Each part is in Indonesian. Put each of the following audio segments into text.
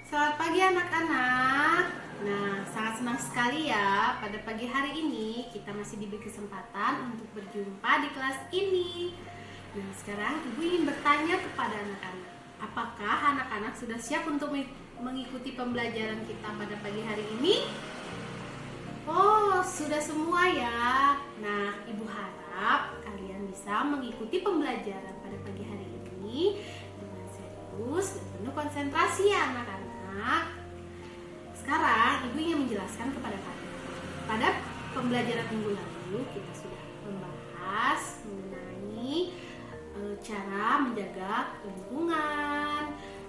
Selamat pagi anak-anak. Nah, sangat senang sekali ya pada pagi hari ini kita masih diberi kesempatan untuk berjumpa di kelas ini. Nah, sekarang Ibu ingin bertanya kepada anak-anak. Apakah anak-anak sudah siap untuk mengikuti pembelajaran kita pada pagi hari ini? Oh, sudah semua ya. Nah, Ibu harap kalian bisa mengikuti pembelajaran pada pagi hari ini dengan serius dan penuh konsentrasi ya anak-anak. Sekarang Ibu ingin menjelaskan kepada kalian. Pada pembelajaran minggu lalu kita sudah membahas mengenai cara menjaga lingkungan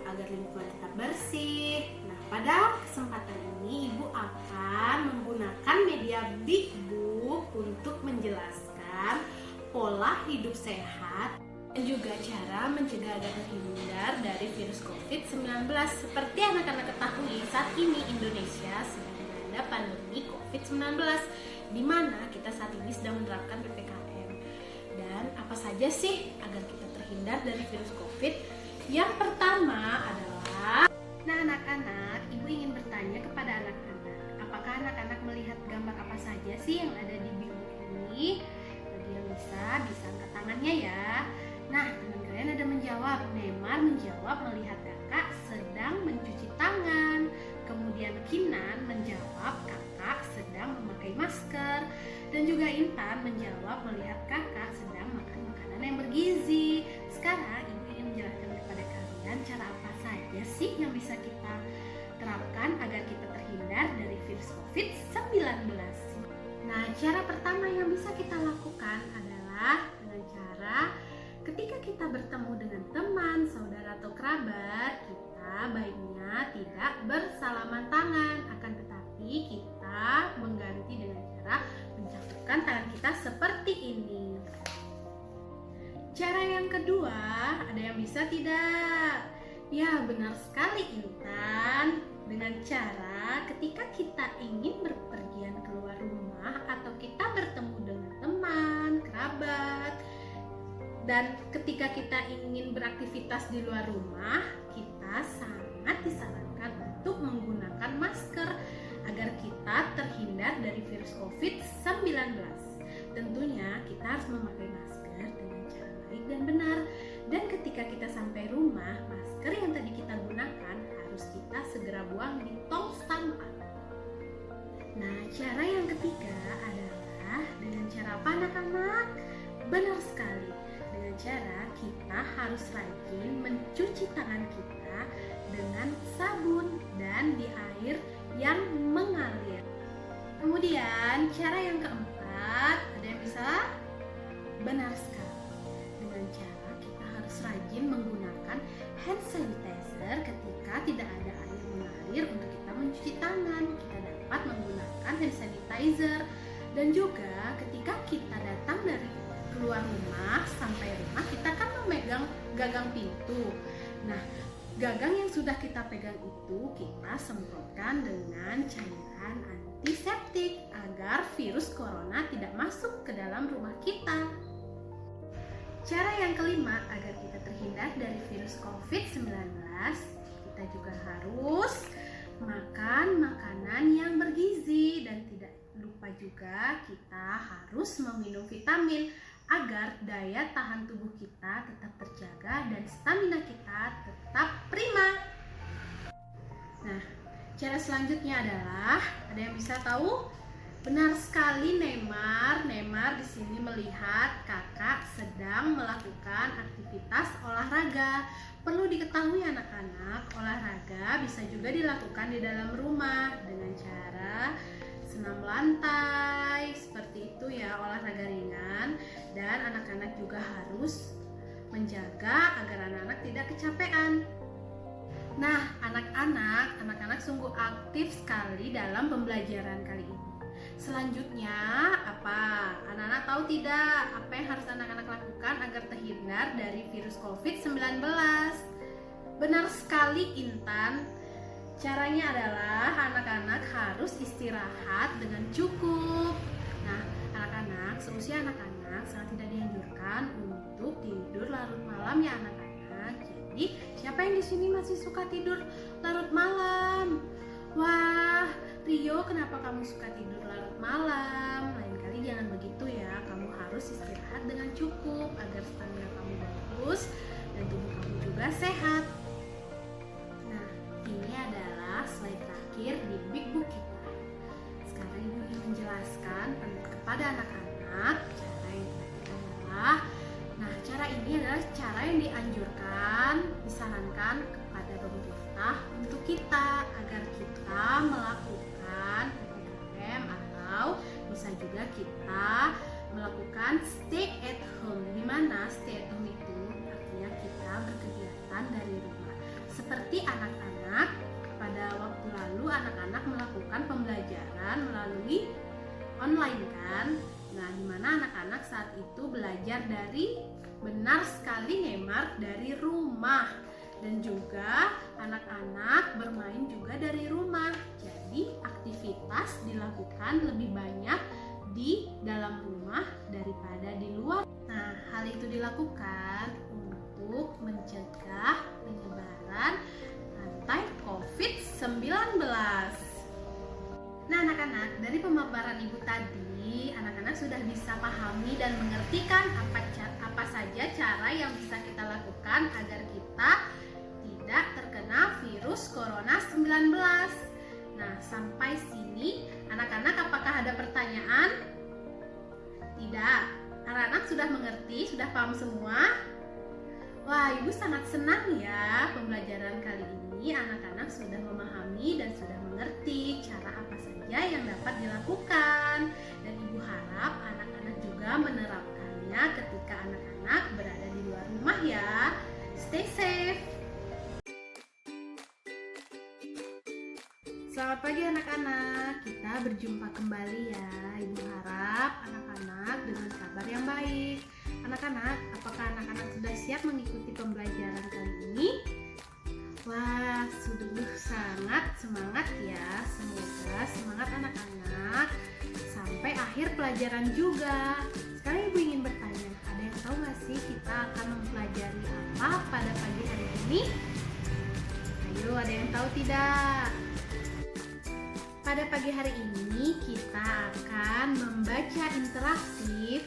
agar lingkungan tetap bersih. Nah, pada kesempatan ini Ibu akan menggunakan media Big Book untuk menjelaskan pola hidup sehat dan juga cara mencegah agar terhindar dari virus COVID-19. Seperti anak-anak ketahui, saat ini Indonesia sedang dilanda pandemi COVID-19, di mana kita saat ini sedang menerapkan PPKM. Dan apa saja sih agar kita terhindar dari virus COVID? Yang pertama adalah, nah anak-anak, Ibu ingin bertanya kepada anak-anak, apakah anak-anak melihat gambar apa saja sih yang ada di buku ini? Bagi yang bisa angkat tangannya ya. Nah, teman kalian ada menjawab. Neymar menjawab melihat kakak sedang mencuci tangan. Kemudian Kinan menjawab kakak sedang memakai masker. Dan juga Intan menjawab melihat kakak sedang makan makanan yang bergizi. Sekarang Ibu ingin menjelaskan kepada kalian cara apa saja sih yang bisa kita terapkan agar kita terhindar dari virus COVID-19. Nah, cara pertama yang bisa kita lakukan adalah dengan cara ketika kita bertemu dengan teman, saudara atau kerabat, kita baiknya tidak bersalaman tangan, akan tetapi kita mengganti dengan cara mencampurkan tangan kita seperti ini. Cara yang kedua, ada yang bisa tidak? Ya, benar sekali Intan. Dengan cara ketika kita ingin berpergian keluar rumah atau kita bertemu dengan teman, kerabat, dan ketika kita ingin beraktivitas di luar rumah, kita sangat disarankan untuk menggunakan masker agar kita terhindar dari virus COVID-19. Tentunya kita harus memakai masker dengan cara baik dan benar. Dan ketika kita sampai rumah, masker yang tadi kita gunakan harus kita segera buang di tong sampah. Nah, cara yang ketiga adalah dengan cara apa anak-anak? Benar sekali. Dengan cara kita harus rajin mencuci tangan kita dengan sabun dan di air yang mengalir. Kemudian cara yang keempat, ada yang bisa? Benar sekali. Dengan cara kita harus rajin menggunakan hand sanitizer ketika tidak ada air mengalir untuk kita mencuci tangan. Kita dapat menggunakan hand sanitizer. Dan juga ketika kita datang dari keluar rumah sampai rumah, kita kan memegang gagang pintu. Nah, gagang yang sudah kita pegang itu kita semprotkan dengan cairan antiseptik agar virus corona tidak masuk ke dalam rumah kita. Cara yang kelima agar kita terhindar dari virus COVID-19, kita juga harus makan makanan yang bergizi dan tidak lupa juga kita harus meminum vitamin agar daya tahan tubuh kita tetap terjaga dan stamina kita tetap prima. Nah, cara selanjutnya adalah, ada yang bisa tahu? Benar sekali Neymar di sini melihat kakak sedang melakukan aktivitas olahraga. Perlu diketahui anak-anak, olahraga bisa juga dilakukan di dalam rumah dengan cara senam lantai, seperti itu ya, olahraga ringan. Dan anak-anak juga harus menjaga agar anak-anak tidak kecapean. Nah, anak-anak sungguh aktif sekali dalam pembelajaran kali ini. Selanjutnya apa? Anak-anak tahu tidak apa yang harus anak-anak lakukan agar terhindar dari virus COVID-19? Benar sekali Intan. Caranya adalah anak-anak harus istirahat dengan cukup. Nah, anak-anak, seusia anak-anak sangat tidak dianjurkan untuk tidur larut malam ya anak-anak. Jadi, siapa yang di sini masih suka tidur larut malam. Wah, Rio, kenapa kamu suka tidur larut malam? Lain kali jangan begitu ya. Kamu harus istirahat dengan cukup agar stamina kamu bagus dan tubuh kamu juga sehat. Nah, ini adalah slide terakhir di Big Book kita. Sekarang Ibu ingin menjelaskan kepada anak-anak cara yang terakhir adalah, nah, cara ini adalah cara yang dianjurkan, disarankan kepada pemerintah untuk kita agar kita melakukan PPKM atau bisa juga kita melakukan stay at home. Di mana stay at home itu artinya kita berkegiatan dari rumah. Seperti anak-anak, pada waktu lalu anak-anak melakukan pembelajaran melalui online kan. Nah, di mana anak-anak saat itu belajar dari, benar sekali Neymar, dari rumah. Dan juga anak-anak bermain juga dari rumah. Jadi aktivitas dilakukan lebih banyak di dalam rumah daripada di luar. Nah, hal itu dilakukan untuk mencegah penyebaran rantai COVID-19. Nah, anak-anak, dari pemaparan Ibu tadi, anak-anak sudah bisa pahami dan mengerti kan apa saja cara yang bisa kita lakukan agar kita tidak terkena virus corona 19. Nah, sampai sini anak-anak apakah ada pertanyaan? Tidak. Anak-anak sudah mengerti, sudah paham semua? Wah, Ibu sangat senang ya pembelajaran kali ini anak-anak sudah memahami dan sudah mengerti cara apa saja yang dapat dilakukan. Dan Ibu harap anak-anak juga menerapkannya ketika anak-anak berada di luar rumah ya. Stay safe. Selamat pagi anak-anak, kita berjumpa kembali ya. Ibu harap anak-anak dengan kabar yang baik. Anak-anak, apakah anak-anak sudah siap mengikuti pembelajaran kali ini? Wah, sudah sangat semangat ya. Semoga semangat anak-anak sampai akhir pelajaran juga. Sekarang Ibu ingin bertanya, ada yang tahu nggak sih kita akan mempelajari apa pada pagi hari ini? Ayo, ada yang tahu tidak? Pada pagi hari ini kita akan membaca interaktif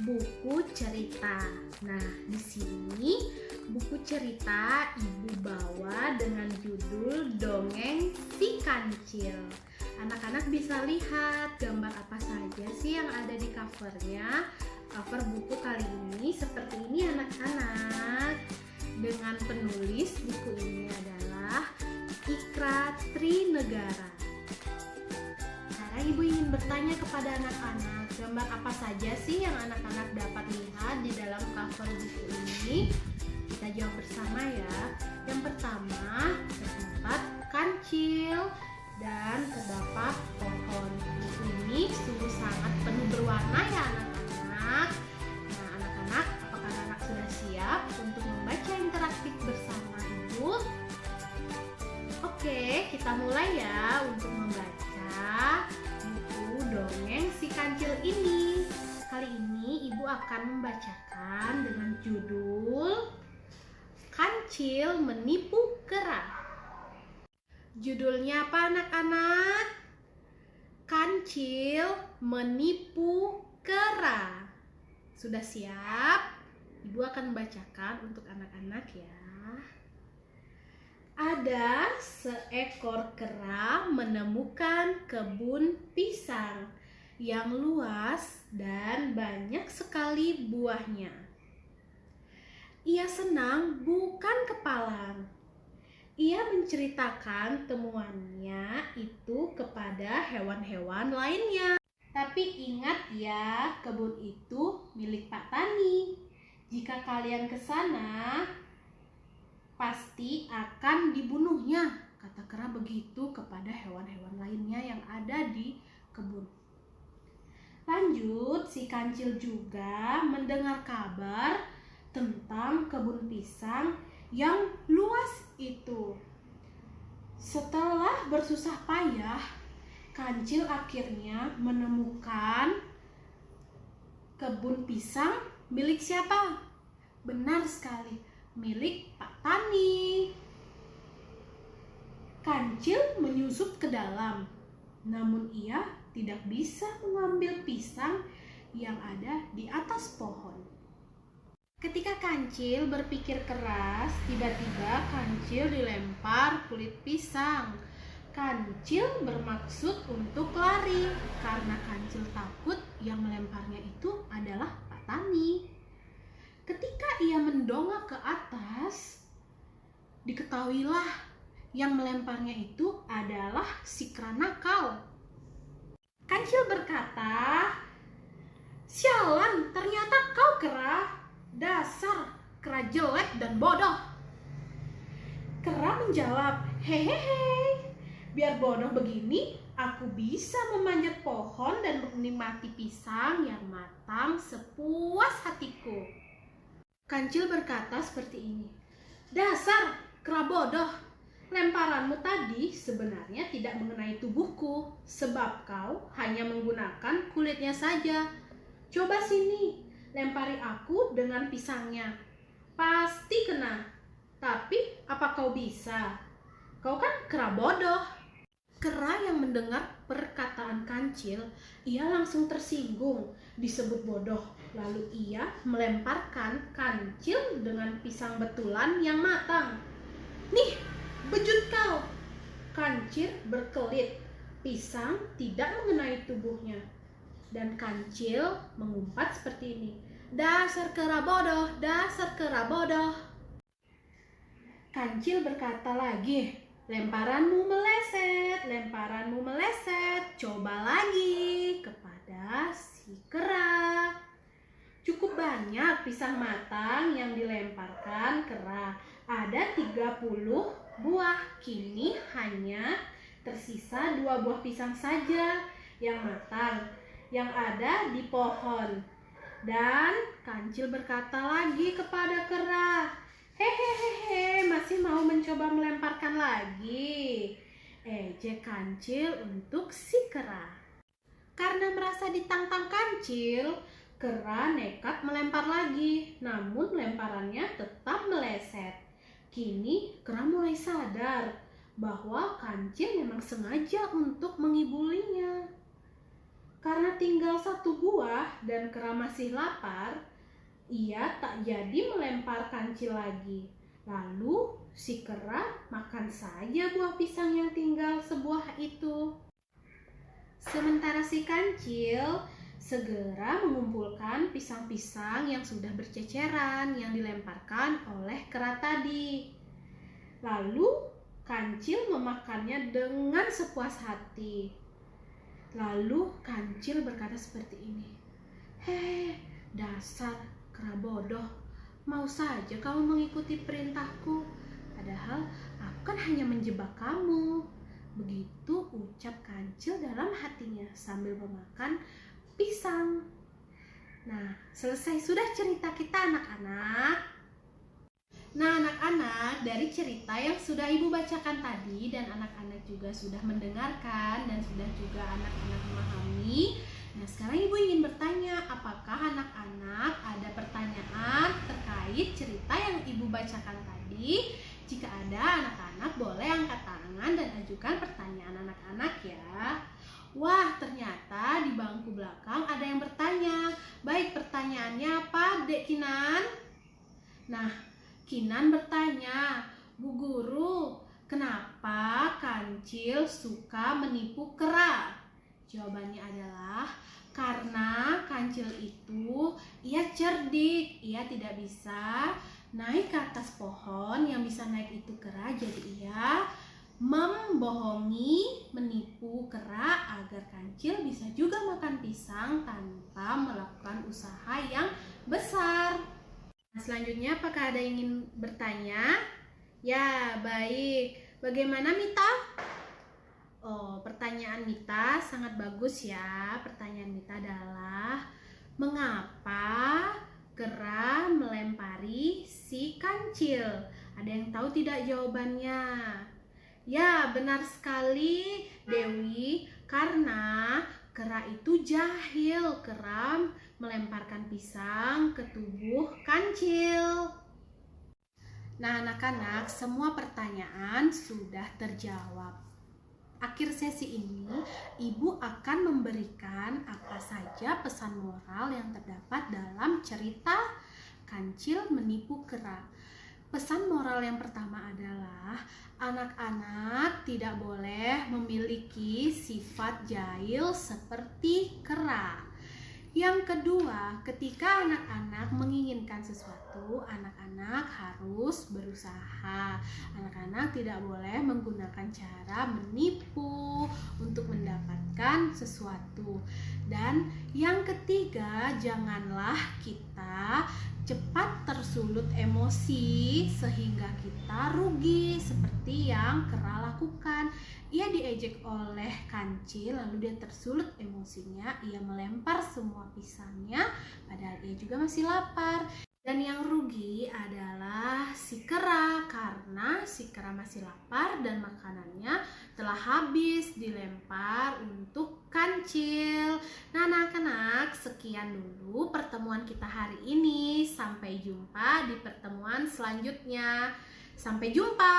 buku cerita. Nah, di sini buku cerita Ibu bawa dengan judul Dongeng Si Kancil. Anak-anak bisa lihat gambar apa saja sih yang ada di covernya. Cover buku kali ini seperti ini anak-anak. Dengan penulis buku ini adalah Ikra Trinegara. Ibu ingin bertanya kepada anak-anak, gambar apa saja sih yang anak-anak dapat lihat di dalam cover buku ini? Kita jawab bersama ya. Yang pertama, terdapat kancil dan terdapat pohon. Buku ini sungguh sangat penuh berwarna ya anak-anak. Nah, anak-anak, apakah anak sudah siap untuk membaca interaktif bersama Ibu? Oke, kita mulai ya untuk membaca Dongeng Si Kancil ini. Kali ini Ibu akan membacakan dengan judul Kancil Menipu Kera. Judulnya apa anak-anak? Kancil Menipu Kera. Sudah siap? Ibu akan membacakan untuk anak-anak ya. Ada seekor kera menemukan kebun pisang yang luas dan banyak sekali buahnya. Ia senang bukan kepalang. Ia menceritakan temuannya itu kepada hewan-hewan lainnya. Tapi ingat ya, kebun itu milik Pak Tani. Jika kalian ke sana, pasti akan dibunuhnya, kata kera begitu kepada hewan-hewan lainnya yang ada di kebun. Lanjut, si kancil juga mendengar kabar tentang kebun pisang yang luas itu. Setelah bersusah payah, kancil akhirnya menemukan kebun pisang milik siapa? Benar sekali, milik Pak Tani. Kancil menyusup ke dalam, namun ia tidak bisa mengambil pisang yang ada di atas pohon. Ketika Kancil berpikir keras, tiba-tiba Kancil dilempar kulit pisang. Kancil bermaksud untuk lari karena Kancil takut yang melemparnya itu adalah Pak Tani. Ketika ia mendongak ke atas, diketahuilah yang melemparnya itu adalah si kera nakal. Kancil berkata, "Sialan, ternyata kau kera. Dasar kera jelek dan bodoh." Kera menjawab, "Hehehe, biar bodoh begini, aku bisa memanjat pohon dan menikmati pisang yang matang sepuas hatiku." Kancil berkata seperti ini, "Dasar kera bodoh, lemparanmu tadi sebenarnya tidak mengenai tubuhku, sebab kau hanya menggunakan kulitnya saja. Coba sini, lempari aku dengan pisangnya. Pasti kena. Tapi apa kau bisa? Kau kan kera bodoh." Kera yang mendengar perkataan Kancil, ia langsung tersinggung disebut bodoh. Lalu ia melemparkan Kancil dengan pisang betulan yang matang. "Nih, bejut kau!" Kancil berkelit. Pisang tidak mengenai tubuhnya. Dan Kancil mengumpat seperti ini, "Dasar kera bodoh, dasar kera bodoh." Kancil berkata lagi, "Lemparanmu meleset, lemparanmu meleset. Coba lagi," kepada si kera. Cukup banyak pisang matang yang dilemparkan kera. Ada 30 buah. Kini hanya tersisa 2 buah pisang saja yang matang yang ada di pohon. Dan Kancil berkata lagi kepada kera, "Hehehe, masih mau mencoba melemparkan lagi?" Ejek Kancil untuk si kera. Karena merasa ditantang Kancil, kera nekat melempar lagi, namun lemparannya tetap meleset. Kini kera mulai sadar bahwa Kancil memang sengaja untuk mengibulinya. Karena tinggal 1 buah dan kera masih lapar, ia tak jadi melempar Kancil lagi. Lalu si kera makan saja buah pisang yang tinggal sebuah itu. Sementara si Kancil segera mengumpulkan pisang-pisang yang sudah berceceran yang dilemparkan oleh kera tadi. Lalu Kancil memakannya dengan sepuas hati. Lalu Kancil berkata seperti ini, "Hei, dasar kera bodoh, mau saja kamu mengikuti perintahku, padahal aku kan hanya menjebak kamu." Begitu ucap Kancil dalam hatinya sambil memakan pisang. Nah, selesai sudah cerita kita anak-anak. Nah, anak-anak, dari cerita yang sudah Ibu bacakan tadi dan anak-anak juga sudah mendengarkan dan sudah juga anak-anak memahami. Nah, sekarang Ibu ingin bertanya, apakah anak-anak ada pertanyaan terkait cerita yang Ibu bacakan tadi? Jika ada, anak-anak boleh angkat tangan dan ajukan pertanyaan anak-anak ya. Wah, ternyata di bangku belakang ada yang bertanya. Baik, pertanyaannya apa, Dek Kinan? Nah, Kinan bertanya, "Bu Guru, kenapa Kancil suka menipu kera?" Jawabannya adalah karena Kancil itu ia cerdik, ia tidak bisa naik ke atas pohon yang bisa naik itu kera, jadi ia membohongi, menipu kera agar Kancil bisa juga makan pisang tanpa melakukan usaha yang besar. Nah, selanjutnya apakah ada yang ingin bertanya? Ya, baik. Bagaimana Mita? Oh, pertanyaan Mita sangat bagus ya. Pertanyaan Mita adalah, mengapa kera melempari si Kancil? Ada yang tahu tidak jawabannya? Ya, benar sekali Dewi, karena kera itu jahil. Kera melemparkan pisang ke tubuh Kancil. Nah, anak-anak, semua pertanyaan sudah terjawab. Akhir sesi ini, Ibu akan memberikan apa saja pesan moral yang terdapat dalam cerita Kancil Menipu Kera. Pesan moral yang pertama adalah anak-anak tidak boleh memiliki sifat jahil seperti kera. Yang kedua, ketika anak-anak menginginkan sesuatu, anak-anak harus berusaha. Anak-anak tidak boleh menggunakan cara menipu untuk mendapatkan sesuatu. Dan yang ketiga, janganlah kita cepat tersulut emosi sehingga kita rugi seperti yang kera lakukan. Ia diejek oleh kancil, lalu dia tersulut emosinya, ia melempar semua pisangnya padahal ia juga masih lapar. Dan yang rugi adalah si kera karena si kera masih lapar dan makanannya telah habis dilempar untuk kancil. Nah, anak-anak, sekian dulu pertemuan kita hari ini. Sampai jumpa di pertemuan selanjutnya. Sampai jumpa.